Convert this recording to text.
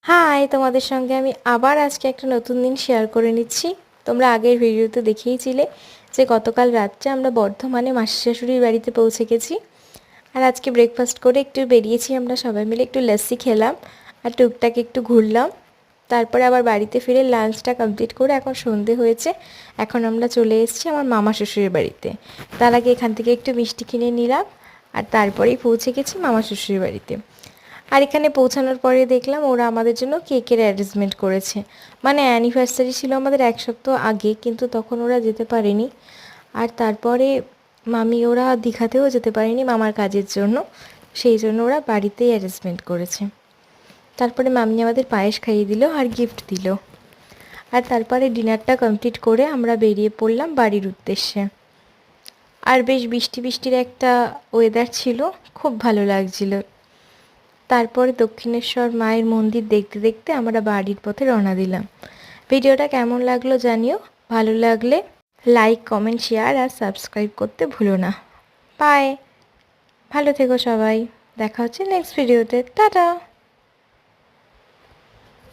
High, তোমাদের সঙ্গে আমি আবার আজকে একটা নতুন দিন শেয়ার করে নিচ্ছি। তোমরা আগের ভিডিওতে দেখেইছিলে যে গতকাল রাত্রে আমরা বর্ধমানে মাসি শাশুড়ির বাড়িতে পৌঁছে গেছি। আর আজকে ব্রেকফাস্ট করে একটু বেরিয়েছি, আমরা সবাই মিলে একটু লস্যি খেলাম আর টুকটাক একটু ঘুরলাম। তারপরে আবার বাড়িতে ফিরে লাঞ্চটা কমপ্লিট করে এখন সন্ধে হয়েছে। এখন আমরা চলে এসেছি আমার মামা শ্বশুরের বাড়িতে। তার আগে এখান থেকে একটু মিষ্টি কিনে নিলাম আর তারপরেই পৌঁছে গেছি মামা শ্বশুরের বাড়িতে। আর এখানে পৌঁছানোর পরে দেখলাম ওরা আমাদের জন্য কেকের অ্যারেঞ্জমেন্ট করেছে। মানে অ্যানিভার্সারি ছিল আমাদের 1 সপ্তাহ আগে, কিন্তু তখন ওরা যেতে পারেনি। আর তারপরে মামি ওরা দীঘাতেও যেতে পারেনি মামার কাজের জন্য, সেই জন্য ওরা বাড়িতেই অ্যারেঞ্জমেন্ট করেছে। তারপরে মামি আমাদের পায়েস খাইয়ে দিল আর গিফট দিল। আর তারপরে ডিনারটা কমপ্লিট করে আমরা বেরিয়ে পড়লাম বাড়ির উদ্দেশ্যে। আর বেশ বৃষ্টি বৃষ্টির একটা ওয়েদার ছিল, খুব ভালো লাগছিল। তারপরে দক্ষিণেশ্বর মায়ের মন্দির দেখতে দেখতে আমরা বাড়ির পথে রওনা দিলাম। ভিডিওটা কেমন লাগলো জানিও, ভালো লাগলে লাইক, কমেন্ট, শেয়ার আর সাবস্ক্রাইব করতে ভুলো না। বাই, ভালো থেকো সবাই, দেখা হচ্ছে নেক্সট ভিডিওতে। টাটা।